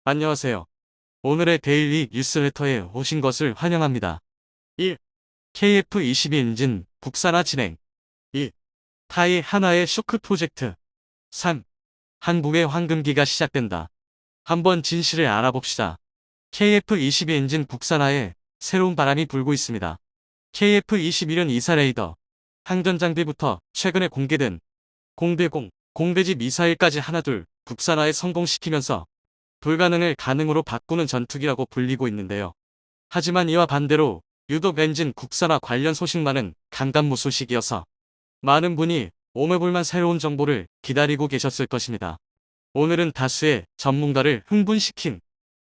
안녕하세요. 오늘의 데일리 뉴스레터에 오신 것을 환영합니다. 1. KF-22 엔진 국산화 진행. 2. 타이 하나의 쇼크 프로젝트. 3. 한국의 황금기가 시작된다. 한번 진실을 알아봅시다. KF-22 엔진 국산화에 새로운 바람이 불고 있습니다. KF-21은 이사 레이더, 항전 장비부터 최근에 공개된 공대공, 공대지 미사일까지 하나둘 국산화에 성공시키면서 불가능을 가능으로 바꾸는 전투기라고 불리고 있는데요. 하지만 이와 반대로 유독 엔진 국산화 관련 소식만은 강간무 소식이어서 많은 분이 오매불만 새로운 정보를 기다리고 계셨을 것입니다. 오늘은 다수의 전문가를 흥분시킨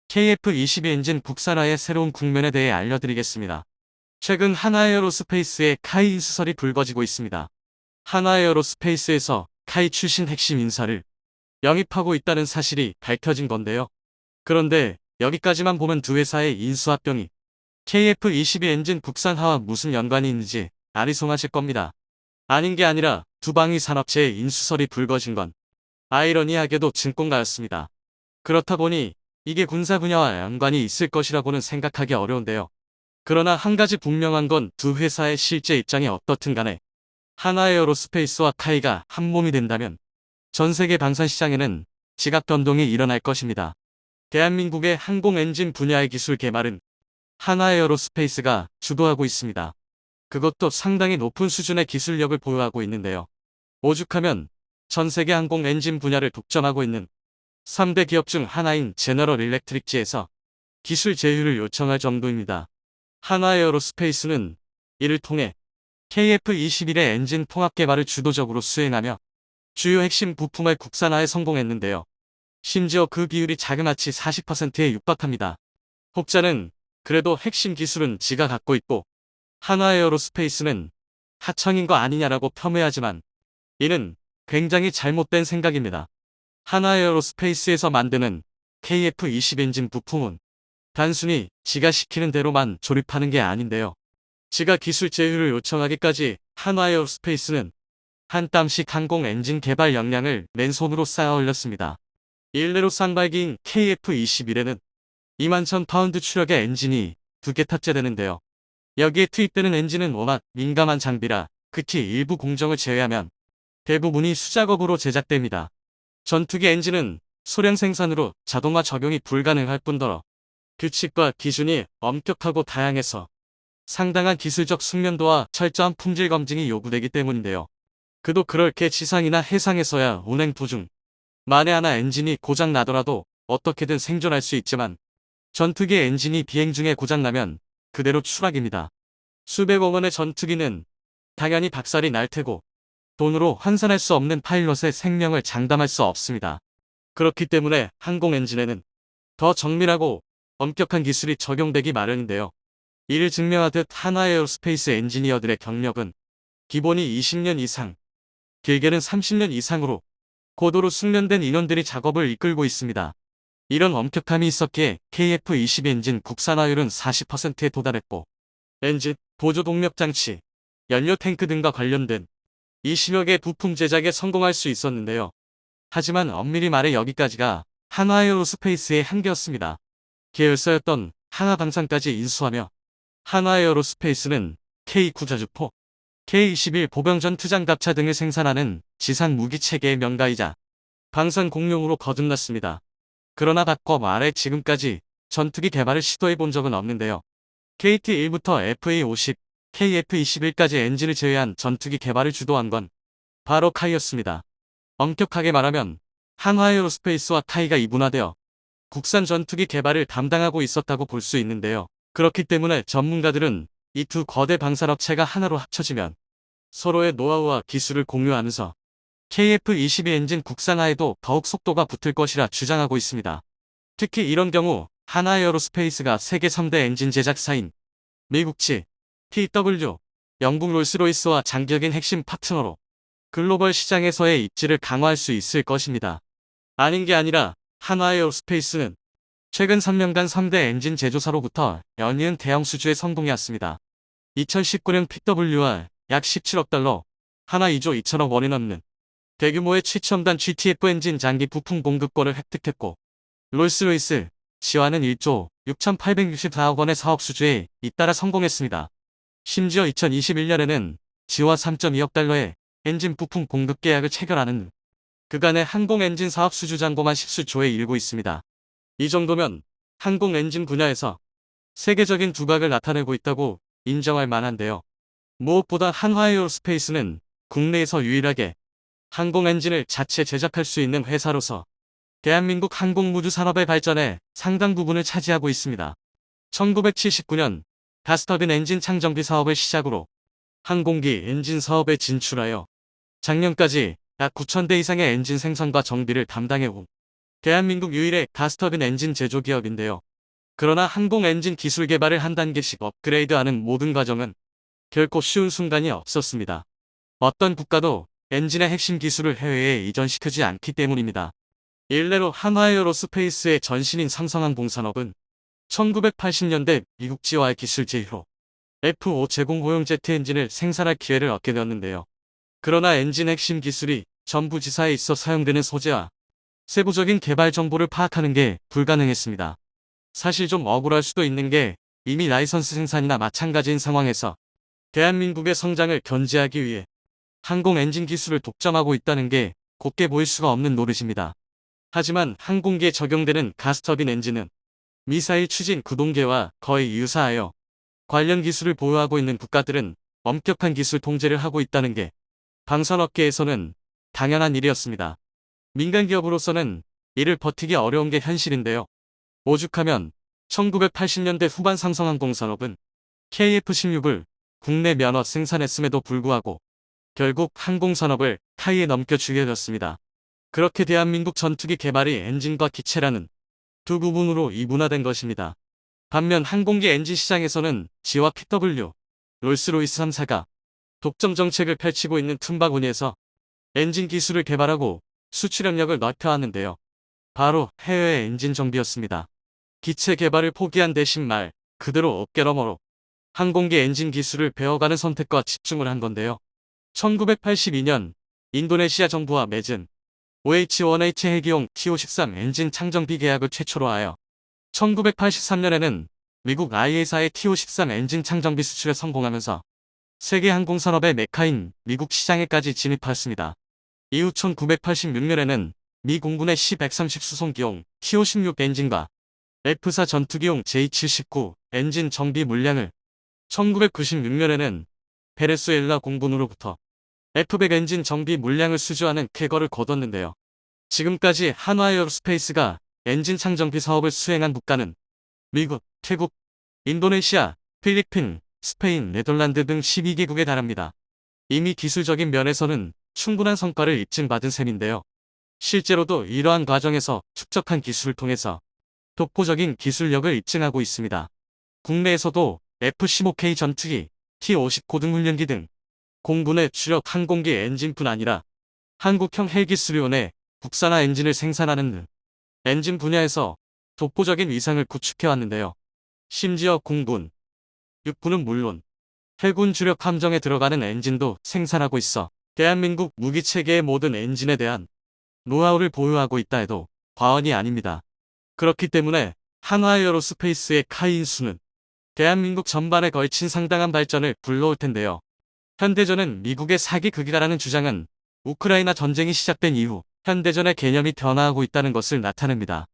KF-22 엔진 국산화의 새로운 국면에 대해 알려드리겠습니다. 최근 하나에어로스페이스의 카이 인수설이 불거지고 있습니다. 하나에어로스페이스에서 카이 출신 핵심 인사를 영입하고 있다는 사실이 밝혀진 건데요. 그런데 여기까지만 보면 두 회사의 인수합병이 KF-22 엔진 국산화와 무슨 연관이 있는지 아리송하실 겁니다. 아닌 게 아니라 두 방위 산업체의 인수설이 불거진 건 아이러니하게도 증권가였습니다. 그렇다 보니 이게 군사 분야와 연관이 있을 것이라고는 생각하기 어려운데요. 그러나 한 가지 분명한 건 두 회사의 실제 입장이 어떻든 간에 하나에어로스페이스와 카이가 한 몸이 된다면 전 세계 방산 시장에는 지각 변동이 일어날 것입니다. 대한민국의 항공 엔진 분야의 기술 개발은 하나에어로스페이스가 주도하고 있습니다. 그것도 상당히 높은 수준의 기술력을 보유하고 있는데요. 오죽하면 전 세계 항공 엔진 분야를 독점하고 있는 3대 기업 중 하나인 제너럴 일렉트릭지에서 기술 제휴를 요청할 정도입니다. 하나에어로스페이스는 이를 통해 KF-21의 엔진 통합 개발을 주도적으로 수행하며 주요 핵심 부품의 국산화에 성공했는데요. 심지어 그 비율이 자그마치 40%에 육박합니다. 혹자는 그래도 핵심 기술은 지가 갖고 있고 하나에어로스페이스는 하청인 거 아니냐라고 폄훼하지만 이는 굉장히 잘못된 생각입니다. 하나에어로스페이스에서 만드는 KF-20 엔진 부품은 단순히 지가 시키는 대로만 조립하는 게 아닌데요. 지가 기술 제휴를 요청하기까지 하나에어로스페이스는 한 땀씩 항공 엔진 개발 역량을 맨손으로 쌓아 올렸습니다. 일례로 쌍발기인 KF-21에는 21,000파운드 추력의 엔진이 2개 탑재되는데요. 여기에 투입되는 엔진은 워낙 민감한 장비라 극히 일부 공정을 제외하면 대부분이 수작업으로 제작됩니다. 전투기 엔진은 소량 생산으로 자동화 적용이 불가능할 뿐더러 규칙과 기준이 엄격하고 다양해서 상당한 기술적 숙련도와 철저한 품질 검증이 요구되기 때문인데요. 그도 그렇게 지상이나 해상에서야 운행 도중 만에 하나 엔진이 고장 나더라도 어떻게든 생존할 수 있지만 전투기 엔진이 비행 중에 고장나면 그대로 추락입니다. 수백억 원의 전투기는 당연히 박살이 날 테고 돈으로 환산할 수 없는 파일럿의 생명을 장담할 수 없습니다. 그렇기 때문에 항공 엔진에는 더 정밀하고 엄격한 기술이 적용되기 마련인데요. 이를 증명하듯 하나에어로스페이스 엔지니어들의 경력은 기본이 20년 이상, 길게는 30년 이상으로 고도로 숙련된 인원들이 작업을 이끌고 있습니다. 이런 엄격함이 있었기에 KF-20 엔진 국산화율은 40%에 도달했고 엔진, 보조 동력 장치, 연료 탱크 등과 관련된 20여 개 부품 제작에 성공할 수 있었는데요. 하지만 엄밀히 말해 여기까지가 하나에어로스페이스의 한계였습니다. 계열사였던 하나방산까지 인수하며 하나에어로스페이스는 K9 자주포, K21 보병전 투장갑차 등을 생산하는 지상 무기체계의 명가이자 방산 공룡으로 거듭났습니다. 그러나 바꿔 말해 지금까지 전투기 개발을 시도해 본 적은 없는데요. KT-1부터 FA-50, KF-21까지 엔진을 제외한 전투기 개발을 주도한 건 바로 카이였습니다. 엄격하게 말하면 하나에어로스페이스와 카이가 이분화되어 국산 전투기 개발을 담당하고 있었다고 볼 수 있는데요. 그렇기 때문에 전문가들은 이 두 거대 방산업체가 하나로 합쳐지면 서로의 노하우와 기술을 공유하면서 KF-22 엔진 국산화에도 더욱 속도가 붙을 것이라 주장하고 있습니다. 특히 이런 경우 하나에어로스페이스가 세계 3대 엔진 제작사인 미국치, TW, 영국 롤스로이스와 장기적인 핵심 파트너로 글로벌 시장에서의 입지를 강화할 수 있을 것입니다. 아닌 게 아니라 하나에어로스페이스는 최근 3년간 3대 엔진 제조사로부터 연이은 대형 수주에 성공해왔습니다. 2019년 PWR 약 17억 달러, 하나 2조 2천억 원이 넘는 대규모의 최첨단 GTF 엔진 장기 부품 공급권을 획득했고 롤스로이스, 지와는 1조 6,864억 원의 사업 수주에 잇따라 성공했습니다. 심지어 2021년에는 지와 3.2억 달러의 엔진 부품 공급 계약을 체결하는 그간의 항공 엔진 사업 수주 잔고만 10수조에 이르고 있습니다. 이 정도면 항공 엔진 분야에서 세계적인 두각을 나타내고 있다고 인정할 만한데요. 무엇보다 한화에어로스페이스는 국내에서 유일하게 항공 엔진을 자체 제작할 수 있는 회사로서 대한민국 항공무주 산업의 발전에 상당 부분을 차지하고 있습니다. 1979년 가스터빈 엔진 창정비 사업을 시작으로 항공기 엔진 사업에 진출하여 작년까지 약 9,000대 이상의 엔진 생산과 정비를 담당해온 대한민국 유일의 가스터빈 엔진 제조기업인데요. 그러나 항공 엔진 기술 개발을 한 단계씩 업그레이드하는 모든 과정은 결코 쉬운 순간이 없었습니다. 어떤 국가도 엔진의 핵심 기술을 해외에 이전시키지 않기 때문입니다. 일례로 한화에어로스페이스의 전신인 삼성항공산업은 1980년대 미국 지와의 기술 제휴로 F5 제공호용 제트 엔진을 생산할 기회를 얻게 되었는데요. 그러나 엔진 핵심 기술이 전부 지사에 있어 사용되는 소재와 세부적인 개발 정보를 파악하는 게 불가능했습니다. 사실 좀 억울할 수도 있는 게 이미 라이선스 생산이나 마찬가지인 상황에서 대한민국의 성장을 견제하기 위해 항공 엔진 기술을 독점하고 있다는 게 곱게 보일 수가 없는 노릇입니다. 하지만 항공기에 적용되는 가스터빈 엔진은 미사일 추진 구동계와 거의 유사하여 관련 기술을 보유하고 있는 국가들은 엄격한 기술 통제를 하고 있다는 게 방산업계에서는 당연한 일이었습니다. 민간 기업으로서는 이를 버티기 어려운 게 현실인데요. 오죽하면 1980년대 후반 삼성항공산업은 KF-16을 국내 면허 생산했음에도 불구하고 결국 항공산업을 타이에 넘겨주게 되었습니다. 그렇게 대한민국 전투기 개발이 엔진과 기체라는 두 부분으로 이분화된 것입니다. 반면 항공기 엔진 시장에서는 지와 PW, 롤스로이스 3사가 독점 정책을 펼치고 있는 틈바구니에서 엔진 기술을 개발하고 수출력을 넓혀왔는데요. 바로 해외 엔진 정비였습니다. 기체 개발을 포기한 대신 말 그대로 어깨너머로 항공기 엔진 기술을 배워가는 선택과 집중을 한 건데요. 1982년 인도네시아 정부와 맺은 OH-1H 헬기용 TO-13 엔진 창정비 계약을 최초로 하여 1983년에는 미국 IA사의 TO-13 엔진 창정비 수출에 성공하면서 세계 항공산업의 메카인 미국 시장에까지 진입하였습니다. 이후 1986년에는 미 공군의 C-130 수송기용 TO-16 엔진과 F사 전투기용 J-79 엔진 정비 물량을 1996년에는 베네수엘라 공군으로부터 F-100 엔진 정비 물량을 수주하는 쾌거를 거뒀는데요. 지금까지 한화에어로스페이스가 엔진 창정비 사업을 수행한 국가는 미국, 태국, 인도네시아, 필리핀, 스페인, 네덜란드 등 12개국에 달합니다. 이미 기술적인 면에서는 충분한 성과를 입증받은 셈인데요. 실제로도 이러한 과정에서 축적한 기술을 통해서 독보적인 기술력을 입증하고 있습니다. 국내에서도 F-15K 전투기, T-50 고등훈련기 등 공군의 주력 항공기 엔진뿐 아니라 한국형 헬기 수리원에 국산화 엔진을 생산하는 등 엔진 분야에서 독보적인 위상을 구축해왔는데요. 심지어 공군, 육군은 물론 해군 주력 함정에 들어가는 엔진도 생산하고 있어 대한민국 무기체계의 모든 엔진에 대한 노하우를 보유하고 있다 해도 과언이 아닙니다. 그렇기 때문에 한화에어로스페이스의 카이인수는 대한민국 전반에 걸친 상당한 발전을 불러올 텐데요. 현대전은 미국의 사기 극이다라는 주장은 우크라이나 전쟁이 시작된 이후 현대전의 개념이 변화하고 있다는 것을 나타냅니다.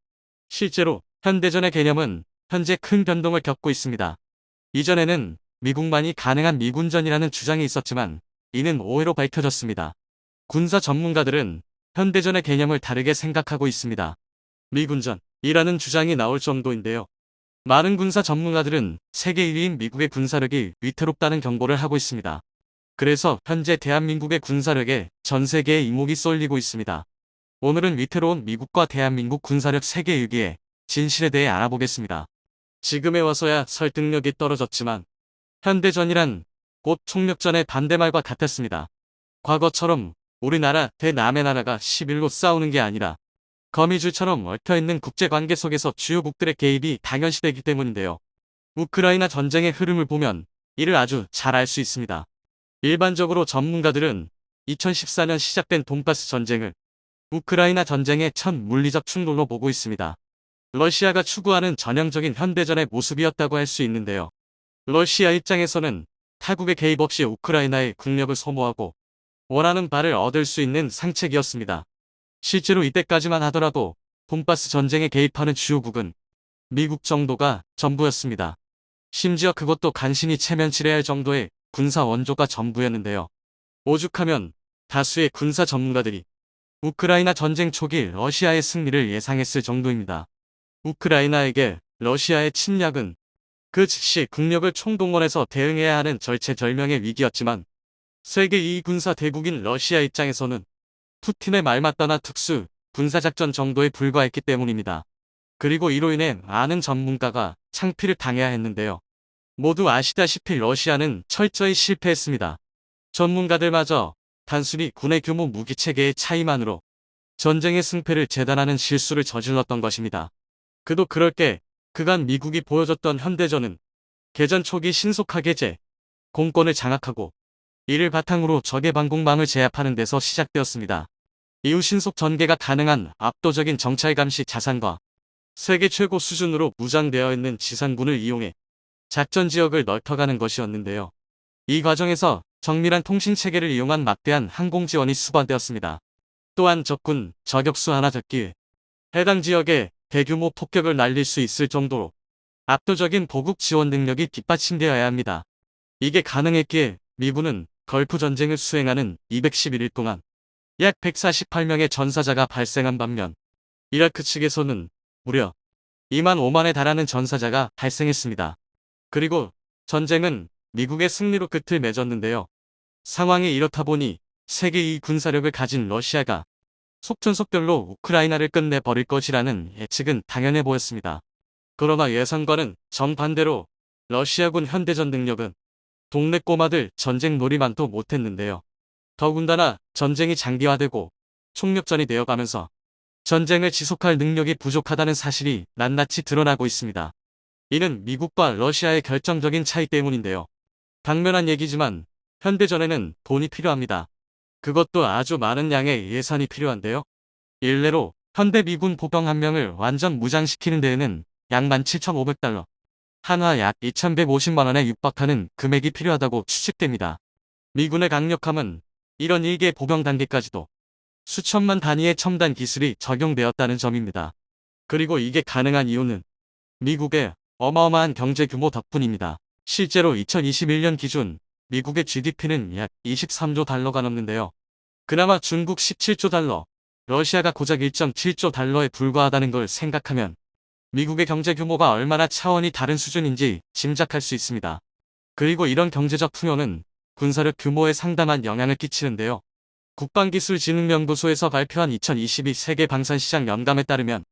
실제로 현대전의 개념은 현재 큰 변동을 겪고 있습니다. 이전에는 미국만이 가능한 미군전이라는 주장이 있었지만 이는 오해로 밝혀졌습니다. 군사 전문가들은 현대전의 개념을 다르게 생각하고 있습니다. 미군전이라는 주장이 나올 정도인데요. 많은 군사 전문가들은 세계 1위인 미국의 군사력이 위태롭다는 경고를 하고 있습니다. 그래서 현재 대한민국의 군사력에 전 세계의 이목이 쏠리고 있습니다. 오늘은 위태로운 미국과 대한민국 군사력 세계 위기의 진실에 대해 알아보겠습니다. 지금에 와서야 설득력이 떨어졌지만 현대전이란 곧 총력전의 반대말과 같았습니다. 과거처럼 우리나라 대남의 나라가 11로 싸우는 게 아니라 거미줄처럼 얽혀있는 국제관계 속에서 주요국들의 개입이 당연시되기 때문인데요. 우크라이나 전쟁의 흐름을 보면 이를 아주 잘 알 수 있습니다. 일반적으로 전문가들은 2014년 시작된 돈바스 전쟁을 우크라이나 전쟁의 첫 물리적 충돌로 보고 있습니다. 러시아가 추구하는 전형적인 현대전의 모습이었다고 할 수 있는데요. 러시아 입장에서는 타국의 개입 없이 우크라이나의 국력을 소모하고 원하는 바를 얻을 수 있는 상책이었습니다. 실제로 이때까지만 하더라도 돈바스 전쟁에 개입하는 주요국은 미국 정도가 전부였습니다. 심지어 그것도 간신히 체면치레할 정도의 군사 원조가 전부였는데요. 오죽하면 다수의 군사 전문가들이 우크라이나 전쟁 초기 러시아의 승리를 예상했을 정도입니다. 우크라이나에게 러시아의 침략은 그 즉시 국력을 총동원해서 대응해야 하는 절체절명의 위기였지만 세계 2위 군사 대국인 러시아 입장에서는 푸틴의 말맞다나 특수 군사작전 정도에 불과했기 때문입니다. 그리고 이로 인해 많은 전문가가 창피를 당해야 했는데요. 모두 아시다시피 러시아는 철저히 실패했습니다. 전문가들마저 단순히 군의 규모 무기체계의 차이만으로 전쟁의 승패를 재단하는 실수를 저질렀던 것입니다. 그도 그럴 게 그간 미국이 보여줬던 현대전은 개전 초기 신속하게 공권을 장악하고 이를 바탕으로 적의 방공망을 제압하는 데서 시작되었습니다. 이후 신속 전개가 가능한 압도적인 정찰 감시 자산과 세계 최고 수준으로 무장되어 있는 지상군을 이용해 작전 지역을 넓혀가는 것이었는데요. 이 과정에서 정밀한 통신 체계를 이용한 막대한 항공 지원이 수반되었습니다. 또한 적군 저격수 하나 잡기에 해당 지역에 대규모 폭격을 날릴 수 있을 정도로 압도적인 보급 지원 능력이 뒷받침되어야 합니다. 이게 가능했기에 미군은 걸프 전쟁을 수행하는 211일 동안 약 148명의 전사자가 발생한 반면 이라크 측에서는 무려 2만 5만에 달하는 전사자가 발생했습니다. 그리고 전쟁은 미국의 승리로 끝을 맺었는데요. 상황이 이렇다 보니 세계 2위 군사력을 가진 러시아가 속전속결로 우크라이나를 끝내버릴 것이라는 예측은 당연해 보였습니다. 그러나 예상과는 정반대로 러시아군 현대전 능력은 동네 꼬마들 전쟁 놀이만도 못했는데요. 더군다나 전쟁이 장기화되고 총력전이 되어가면서 전쟁을 지속할 능력이 부족하다는 사실이 낱낱이 드러나고 있습니다. 이는 미국과 러시아의 결정적인 차이 때문인데요. 당면한 얘기지만 현대전에는 돈이 필요합니다. 그것도 아주 많은 양의 예산이 필요한데요. 일례로 현대 미군 보병 한 명을 완전 무장시키는 데에는 약 17,500달러, 한화 약 2,150만원에 육박하는 금액이 필요하다고 추측됩니다. 미군의 강력함은 이런 1개 보병 단계까지도 수천만 단위의 첨단 기술이 적용되었다는 점입니다. 그리고 이게 가능한 이유는 미국의 어마어마한 경제 규모 덕분입니다. 실제로 2021년 기준 미국의 GDP는 약 23조 달러가 넘는데요. 그나마 중국 17조 달러, 러시아가 고작 1.7조 달러에 불과하다는 걸 생각하면 미국의 경제 규모가 얼마나 차원이 다른 수준인지 짐작할 수 있습니다. 그리고 이런 경제적 풍요는 군사력 규모에 상당한 영향을 끼치는데요. 국방기술진흥연구소에서 발표한 2022 세계 방산시장 연감에 따르면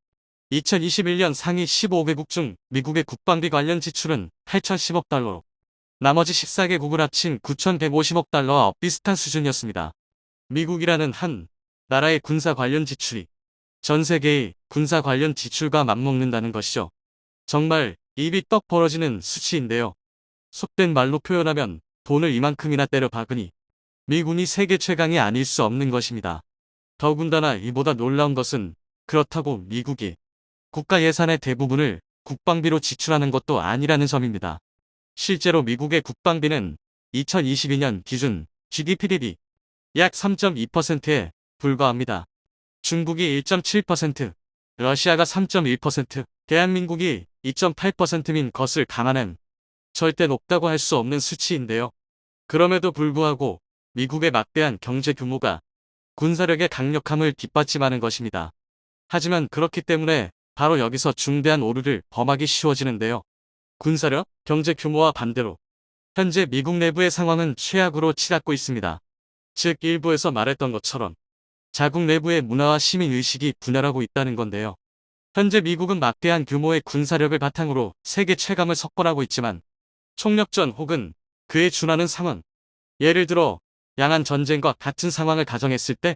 2021년 상위 15개국 중 미국의 국방비 관련 지출은 8,010억 달러로 나머지 14개국을 합친 9,150억 달러와 비슷한 수준이었습니다. 미국이라는 한 나라의 군사 관련 지출이 전 세계의 군사 관련 지출과 맞먹는다는 것이죠. 정말 입이 떡 벌어지는 수치인데요. 속된 말로 표현하면 돈을 이만큼이나 때려 박으니 미군이 세계 최강이 아닐 수 없는 것입니다. 더군다나 이보다 놀라운 것은 그렇다고 미국이 국가 예산의 대부분을 국방비로 지출하는 것도 아니라는 점입니다. 실제로 미국의 국방비는 2022년 기준 GDP 대비 약 3.2%에 불과합니다. 중국이 1.7%, 러시아가 3.1%, 대한민국이 2.8%인 것을 감안한 절대 높다고 할 수 없는 수치인데요. 그럼에도 불구하고 미국의 막대한 경제 규모가 군사력의 강력함을 뒷받침하는 것입니다. 하지만 그렇기 때문에 바로 여기서 중대한 오류를 범하기 쉬워지는데요. 군사력, 경제 규모와 반대로 현재 미국 내부의 상황은 최악으로 치닫고 있습니다. 즉 일부에서 말했던 것처럼 자국 내부의 문화와 시민의식이 분열하고 있다는 건데요. 현재 미국은 막대한 규모의 군사력을 바탕으로 세계 최강을 석권하고 있지만 총력전 혹은 그에 준하는 상황, 예를 들어 양안 전쟁과 같은 상황을 가정했을 때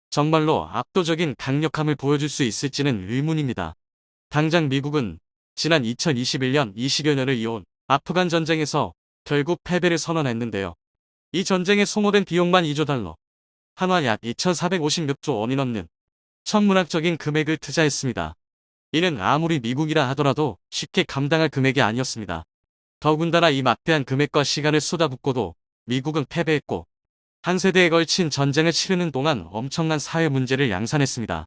정말로 압도적인 강력함을 보여줄 수 있을지는 의문입니다. 당장 미국은 지난 2021년 20여 년을 이어온 아프간 전쟁에서 결국 패배를 선언했는데요. 이 전쟁에 소모된 비용만 2조 달러, 한화 약 2,456조 원이 넘는 천문학적인 금액을 투자했습니다. 이는 아무리 미국이라 하더라도 쉽게 감당할 금액이 아니었습니다. 더군다나 이 막대한 금액과 시간을 쏟아붓고도 미국은 패배했고 한 세대에 걸친 전쟁을 치르는 동안 엄청난 사회 문제를 양산했습니다.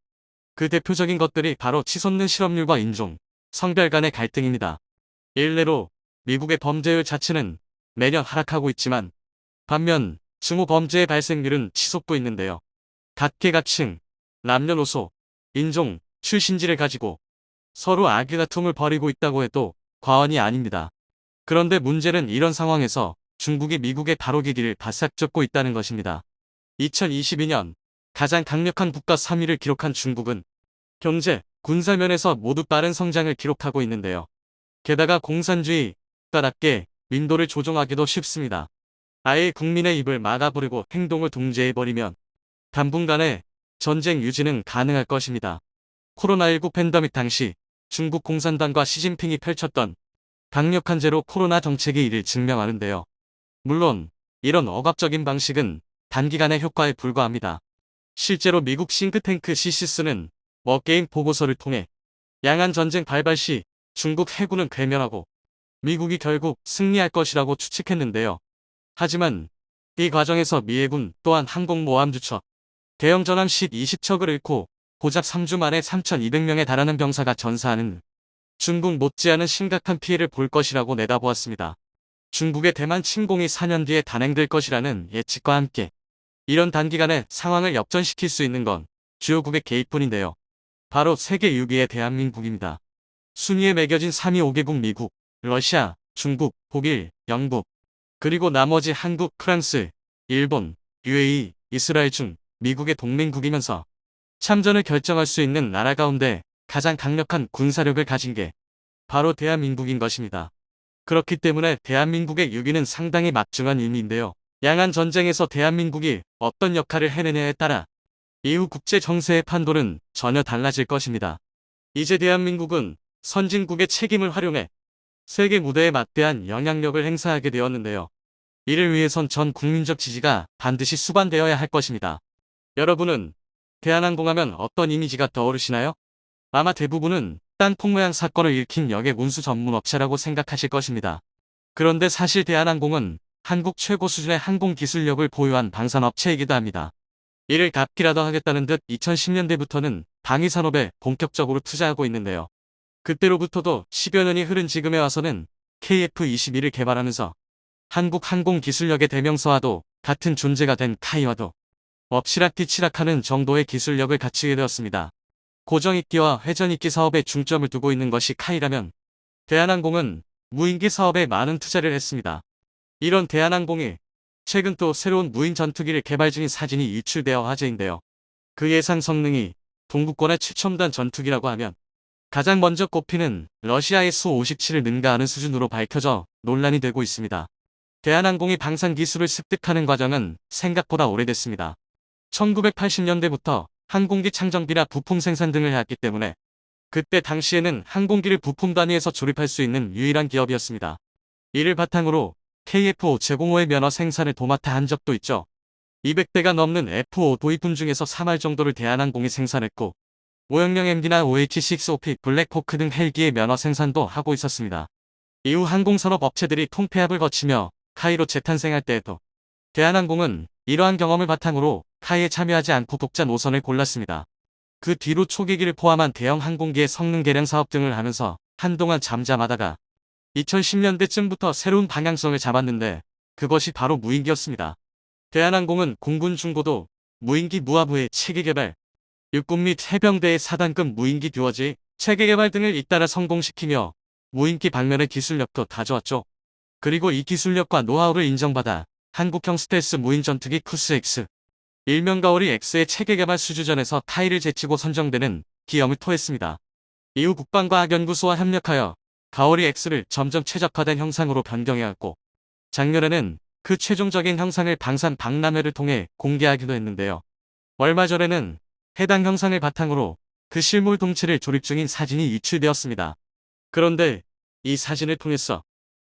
그 대표적인 것들이 바로 치솟는 실업률과 인종, 성별 간의 갈등입니다. 일례로 미국의 범죄율 자체는 매년 하락하고 있지만 반면 증오 범죄의 발생률은 치솟고 있는데요. 각계각층, 남녀노소, 인종, 출신지를 가지고 서로 악의다툼을 벌이고 있다고 해도 과언이 아닙니다. 그런데 문제는 이런 상황에서 중국이 미국의 바로기기를 바싹 쫓고 있다는 것입니다. 2022년 가장 강력한 국가 3위를 기록한 중국은 경제, 군사면에서 모두 빠른 성장을 기록하고 있는데요. 게다가 공산주의 국가답게 민도를 조종하기도 쉽습니다. 아예 국민의 입을 막아버리고 행동을 통제해버리면 당분간에 전쟁 유지는 가능할 것입니다. 코로나19 팬데믹 당시 중국 공산당과 시진핑이 펼쳤던 강력한 제로 코로나 정책이 이를 증명하는데요. 물론 이런 억압적인 방식은 단기간의 효과에 불과합니다. 실제로 미국 싱크탱크 CSIS는 워게임 보고서를 통해 양안 전쟁 발발 시 중국 해군은 괴멸하고 미국이 결국 승리할 것이라고 추측했는데요. 하지만 이 과정에서 미 해군 또한 항공모함 2척, 대형 전함 20척을 잃고 고작 3주 만에 3,200명에 달하는 병사가 전사하는 중국 못지않은 심각한 피해를 볼 것이라고 내다보았습니다. 중국의 대만 침공이 4년 뒤에 단행될 것이라는 예측과 함께 이런 단기간에 상황을 역전시킬 수 있는 건 주요국의 개입뿐인데요. 바로 세계 6위의 대한민국입니다. 순위에 매겨진 3위 5개국 미국, 러시아, 중국, 독일, 영국, 그리고 나머지 한국, 프랑스, 일본, UAE, 이스라엘 중 미국의 동맹국이면서 참전을 결정할 수 있는 나라 가운데 가장 강력한 군사력을 가진 게 바로 대한민국인 것입니다. 그렇기 때문에 대한민국의 6위는 상당히 막중한 의미인데요. 양안 전쟁에서 대한민국이 어떤 역할을 해내냐에 따라 이후 국제 정세의 판도는 전혀 달라질 것입니다. 이제 대한민국은 선진국의 책임을 활용해 세계 무대에 막대한 영향력을 행사하게 되었는데요. 이를 위해선 전 국민적 지지가 반드시 수반되어야 할 것입니다. 여러분은 대한항공하면 어떤 이미지가 떠오르시나요? 아마 대부분은 땅콩 모양 사건을 일으킨 여객 운수 전문 업체라고 생각하실 것입니다. 그런데 사실 대한항공은 한국 최고 수준의 항공 기술력을 보유한 방산업체이기도 합니다. 이를 갚기라도 하겠다는 듯 2010년대부터는 방위산업에 본격적으로 투자하고 있는데요. 그때로부터도 10여 년이 흐른 지금에 와서는 KF-21을 개발하면서 한국 항공 기술력의 대명사와도 같은 존재가 된 카이와도 엎치락뒤치락하는 정도의 기술력을 갖추게 되었습니다. 고정익기와 회전익기 사업에 중점을 두고 있는 것이 카이라면 대한항공은 무인기 사업에 많은 투자를 했습니다. 이런 대한항공이 최근 또 새로운 무인 전투기를 개발 중인 사진이 유출되어 화제인데요. 그 예상 성능이 동구권의 최첨단 전투기라고 하면 가장 먼저 꼽히는 러시아의 수-57을 능가하는 수준으로 밝혀져 논란이 되고 있습니다. 대한항공이 방산 기술을 습득하는 과정은 생각보다 오래됐습니다. 1980년대부터 항공기 창정비나 부품 생산 등을 해왔기 때문에 그때 당시에는 항공기를 부품 단위에서 조립할 수 있는 유일한 기업이었습니다. 이를 바탕으로 KF-570호의 면허 생산을 도맡아 한 적도 있죠. 200대가 넘는 F5 도입품 중에서 3할 정도를 대한항공이 생산했고 오형령 MD나 OH-6OP, 블랙호크 등 헬기의 면허 생산도 하고 있었습니다. 이후 항공산업 업체들이 통폐합을 거치며 카이로 재탄생할 때에도 대한항공은 이러한 경험을 바탕으로 카이에 참여하지 않고 독자 노선을 골랐습니다. 그 뒤로 초계기를 포함한 대형 항공기의 성능 개량 사업 등을 하면서 한동안 잠잠하다가 2010년대쯤부터 새로운 방향성을 잡았는데 그것이 바로 무인기였습니다. 대한항공은 공군 중고도 무인기 무하부의 체계 개발, 육군 및 해병대의 4단급 무인기 듀어지 체계 개발 등을 잇따라 성공시키며 무인기 방면의 기술력도 가져왔죠. 그리고 이 기술력과 노하우를 인정받아 한국형 스텔스 무인 전투기 쿠스-X, 일명 가오리 X의 체계 개발 수주전에서 카이를 제치고 선정되는 기염을 토했습니다. 이후 국방과 학연구소와 협력하여 가오리 X를 점점 최적화된 형상으로 변경해왔고 작년에는 그 최종적인 형상을 방산 박람회를 통해 공개하기도 했는데요. 얼마 전에는 해당 형상을 바탕으로 그 실물 동체를 조립 중인 사진이 유출되었습니다. 그런데 이 사진을 통해서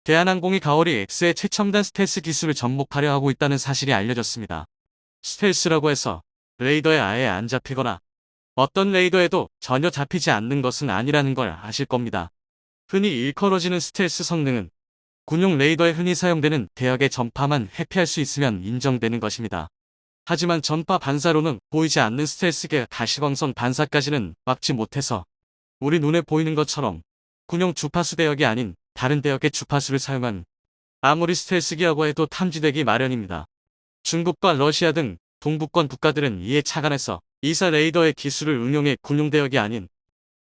대한항공이 가오리 X의 최첨단 스텔스 기술을 접목하려 하고 있다는 사실이 알려졌습니다. 스텔스라고 해서 레이더에 아예 안 잡히거나 어떤 레이더에도 전혀 잡히지 않는 것은 아니라는 걸 아실 겁니다. 흔히 일컬어지는 스텔스 성능은 군용 레이더에 흔히 사용되는 대역의 전파만 회피할 수 있으면 인정되는 것입니다. 하지만 전파 반사로는 보이지 않는 스텔스계 가시광선 반사까지는 막지 못해서 우리 눈에 보이는 것처럼 군용 주파수 대역이 아닌 다른 대역의 주파수를 사용한 아무리 스텔스기라고 해도 탐지되기 마련입니다. 중국과 러시아 등 동북권 국가들은 이에 착안해서 이사 레이더의 기술을 응용해 군용 대역이 아닌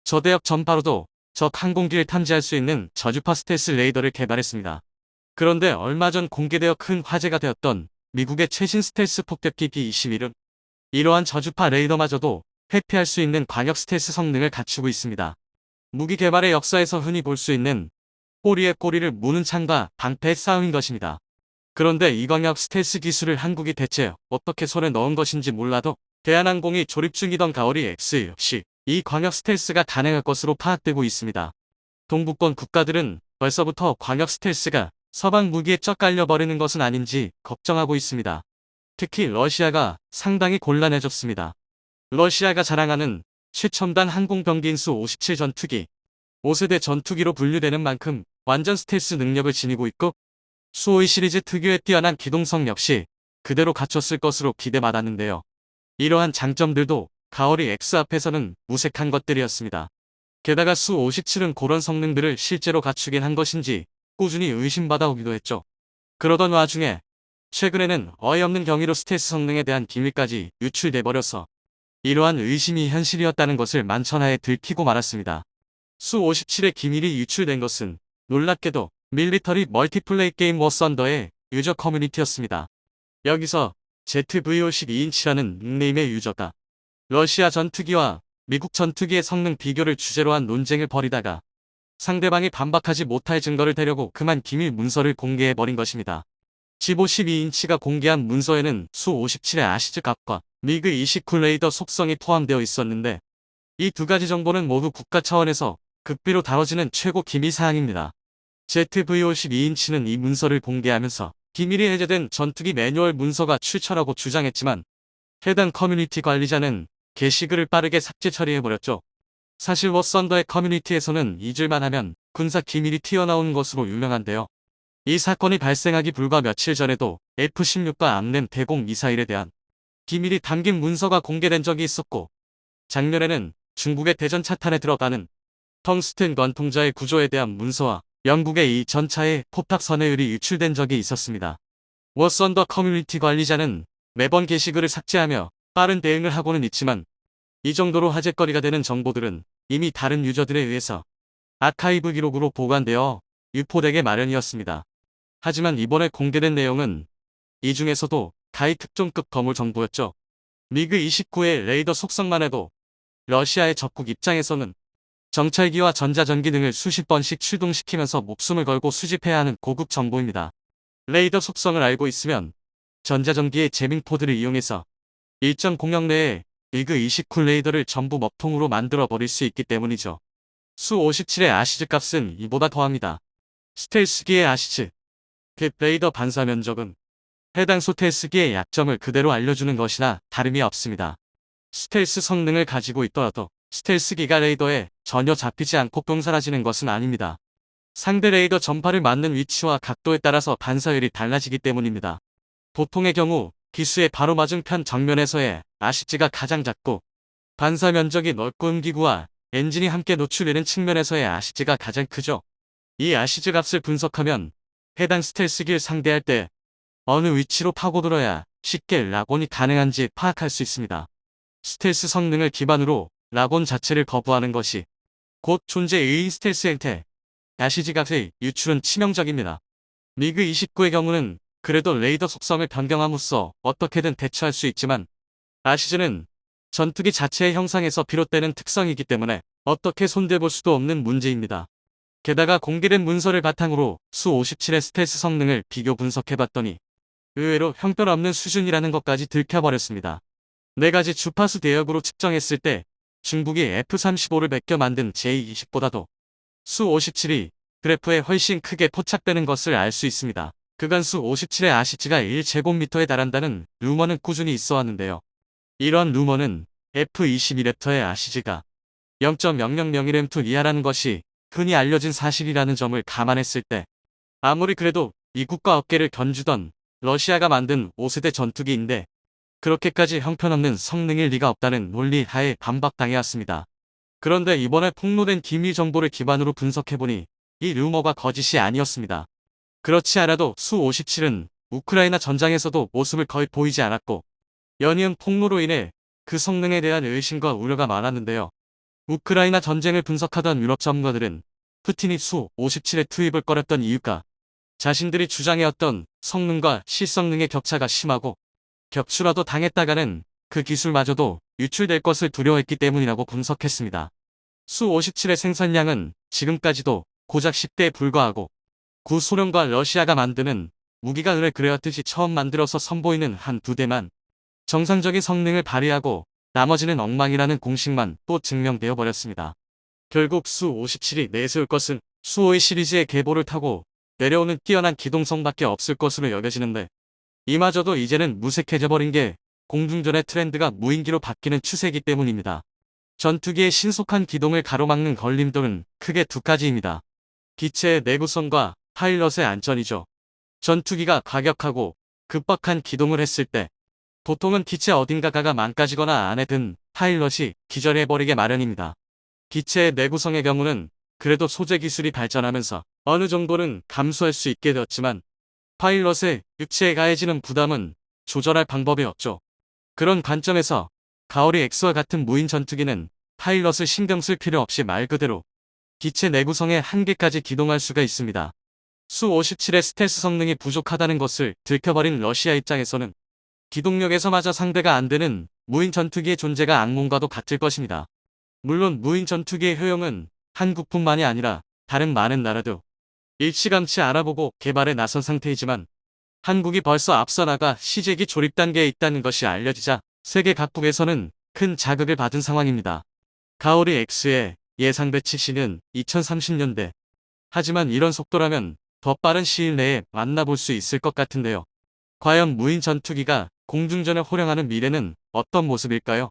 저대역 전파로도 적 항공기를 탐지할 수 있는 저주파 스텔스 레이더를 개발했습니다. 그런데 얼마 전 공개되어 큰 화제가 되었던 미국의 최신 스텔스 폭격기 B-21은 이러한 저주파 레이더마저도 회피할 수 있는 광역 스텔스 성능을 갖추고 있습니다. 무기 개발의 역사에서 흔히 볼 수 있는 꼬리에 꼬리를 무는 창과 방패의 싸움인 것입니다. 그런데 이 광역 스텔스 기술을 한국이 대체 어떻게 손에 넣은 것인지 몰라도 대한항공이 조립 중이던 가오리 X 역시 이 광역 스텔스가 가능할 것으로 파악되고 있습니다. 동북권 국가들은 벌써부터 광역 스텔스가 서방 무기에 쩍 깔려버리는 것은 아닌지 걱정하고 있습니다. 특히 러시아가 상당히 곤란해졌습니다. 러시아가 자랑하는 최첨단 항공병기인 수-57 전투기, 5세대 전투기로 분류되는 만큼 완전 스텔스 능력을 지니고 있고 수-52 시리즈 특유의 뛰어난 기동성 역시 그대로 갖췄을 것으로 기대받았는데요. 이러한 장점들도 가오리 X 앞에서는 무색한 것들이었습니다. 게다가 수-57은 그런 성능들을 실제로 갖추긴 한 것인지 꾸준히 의심받아 오기도 했죠. 그러던 와중에 최근에는 어이없는 경위로 스텔스 성능에 대한 기밀까지 유출돼 버려서 이러한 의심이 현실이었다는 것을 만천하에 들키고 말았습니다. 수-57의 기밀이 유출된 것은 놀랍게도 밀리터리 멀티플레이 게임 워썬더의 유저 커뮤니티였습니다. 여기서 ZV-52인치라는 닉네임의 유저가 러시아 전투기와 미국 전투기의 성능 비교를 주제로 한 논쟁을 벌이다가 상대방이 반박하지 못할 증거를 대려고 그만 기밀 문서를 공개해버린 것입니다. 지보12인치가 공개한 문서에는 수-57의 아시즈 값과 미그 29 레이더 속성이 포함되어 있었는데 이 두 가지 정보는 모두 국가 차원에서 극비로 다뤄지는 최고 기밀 사항입니다. ZV-52인치는 이 문서를 공개하면서 기밀이 해제된 전투기 매뉴얼 문서가 출처라고 주장했지만 해당 커뮤니티 관리자는 게시글을 빠르게 삭제 처리해버렸죠. 사실 워썬더의 커뮤니티에서는 잊을만 하면 군사 기밀이 튀어나오는 것으로 유명한데요. 이 사건이 발생하기 불과 며칠 전에도 F-16과 암램 대공 미사일에 대한 기밀이 담긴 문서가 공개된 적이 있었고 작년에는 중국의 대전 차탄에 들어가는 텅스텐 관통자의 구조에 대한 문서와 영국의 이 전차의 포탑 선회율이 유출된 적이 있었습니다. 워썬더 커뮤니티 관리자는 매번 게시글을 삭제하며 빠른 대응을 하고는 있지만 이 정도로 화제거리가 되는 정보들은 이미 다른 유저들에 의해서 아카이브 기록으로 보관되어 유포되게 마련이었습니다. 하지만 이번에 공개된 내용은 이 중에서도 가히 특종급 거물 정보였죠. 미그 29의 레이더 속성만 해도 러시아의 적국 입장에서는 정찰기와 전자전기 등을 수십 번씩 출동시키면서 목숨을 걸고 수집해야 하는 고급 정보입니다. 레이더 속성을 알고 있으면 전자전기의 제밍포드를 이용해서 일정 공역 내에 미그 29 레이더를 전부 먹통으로 만들어버릴 수 있기 때문이죠. 수-57의 아시즈 값은 이보다 더합니다. 스텔스기의 아시즈, 그 레이더 반사 면적은 해당 스텔스기의 약점을 그대로 알려주는 것이나 다름이 없습니다. 스텔스 성능을 가지고 있더라도 스텔스기가 레이더에 전혀 잡히지 않고 뿅 사라지는 것은 아닙니다. 상대 레이더 전파를 맞는 위치와 각도에 따라서 반사율이 달라지기 때문입니다. 보통의 경우 기수의 바로 맞은편 정면에서의 아시즈가 가장 작고 반사 면적이 넓고 음기구와 엔진이 함께 노출되는 측면에서의 아시즈가 가장 크죠. 이 아시즈 값을 분석하면 해당 스텔스기를 상대할 때 어느 위치로 파고들어야 쉽게 라곤이 가능한지 파악할 수 있습니다. 스텔스 성능을 기반으로 라곤 자체를 거부하는 것이 곧 존재 의인 스텔스 행태, 아시즈 값의 유출은 치명적입니다. 미그 29의 경우는 그래도 레이더 속성을 변경함으로써 어떻게든 대처할 수 있지만 아시즈는 전투기 자체의 형상에서 비롯되는 특성이기 때문에 어떻게 손대볼 수도 없는 문제입니다. 게다가 공개된 문서를 바탕으로 수-57의 스텔스 성능을 비교 분석해봤더니 의외로 형편없는 수준이라는 것까지 들켜버렸습니다. 4가지 주파수 대역으로 측정했을 때 중국이 F-35를 베껴 만든 J-20보다도 수-57이 그래프에 훨씬 크게 포착되는 것을 알 수 있습니다. 그간 수-57의 아시즈가 1제곱미터에 달한다는 루머는 꾸준히 있어왔는데요. 이런 루머는 F-22랩터의 아시지가 0.0001M2 이하라는 것이 흔히 알려진 사실이라는 점을 감안했을 때 아무리 그래도 미국과 어깨를 견주던 러시아가 만든 5세대 전투기인데 그렇게까지 형편없는 성능일 리가 없다는 논리 하에 반박당해왔습니다. 그런데 이번에 폭로된 기밀 정보를 기반으로 분석해보니 이 루머가 거짓이 아니었습니다. 그렇지 않아도 수-57은 우크라이나 전장에서도 모습을 거의 보이지 않았고 연이은 폭로로 인해 그 성능에 대한 의심과 우려가 많았는데요. 우크라이나 전쟁을 분석하던 유럽 전문가들은 푸틴이 수-57에 투입을 꺼렸던 이유가 자신들이 주장해왔던 성능과 실성능의 격차가 심하고 격추라도 당했다가는 그 기술마저도 유출될 것을 두려워했기 때문이라고 분석했습니다. 수-57의 생산량은 지금까지도 고작 10대에 불과하고 구소련과 러시아가 만드는 무기가 을에 그려왔듯이 처음 만들어서 선보이는 한 두 대만 정상적인 성능을 발휘하고 나머지는 엉망이라는 공식만 또 증명되어 버렸습니다. 결국 수-57이 내세울 것은 수-52 시리즈의 계보를 타고 내려오는 뛰어난 기동성밖에 없을 것으로 여겨지는데 이마저도 이제는 무색해져 버린 게 공중전의 트렌드가 무인기로 바뀌는 추세이기 때문입니다. 전투기의 신속한 기동을 가로막는 걸림돌은 크게 두 가지입니다. 기체의 내구성과 파일럿의 안전이죠. 전투기가 과격하고 급박한 기동을 했을 때 보통은 기체 어딘가가 망가지거나 안에 든 파일럿이 기절해버리게 마련입니다. 기체의 내구성의 경우는 그래도 소재 기술이 발전하면서 어느 정도는 감수할 수 있게 되었지만 파일럿의 육체에 가해지는 부담은 조절할 방법이 없죠. 그런 관점에서 가오리 X와 같은 무인 전투기는 파일럿을 신경 쓸 필요 없이 말 그대로 기체 내구성의 한계까지 기동할 수가 있습니다. 수-57의 스텔스 성능이 부족하다는 것을 들켜버린 러시아 입장에서는 기동력에서마저 상대가 안 되는 무인 전투기의 존재가 악몽과도 같을 것입니다. 물론 무인 전투기의 효용은 한국뿐만이 아니라 다른 많은 나라도 일찌감치 알아보고 개발에 나선 상태이지만 한국이 벌써 앞서 나가 시제기 조립 단계에 있다는 것이 알려지자 세계 각국에서는 큰 자극을 받은 상황입니다. 가오리 X의 예상 배치 시는 2030년대. 하지만 이런 속도라면 더 빠른 시일 내에 만나볼 수 있을 것 같은데요. 과연 무인 전투기가 공중전을 호령하는 미래는 어떤 모습일까요?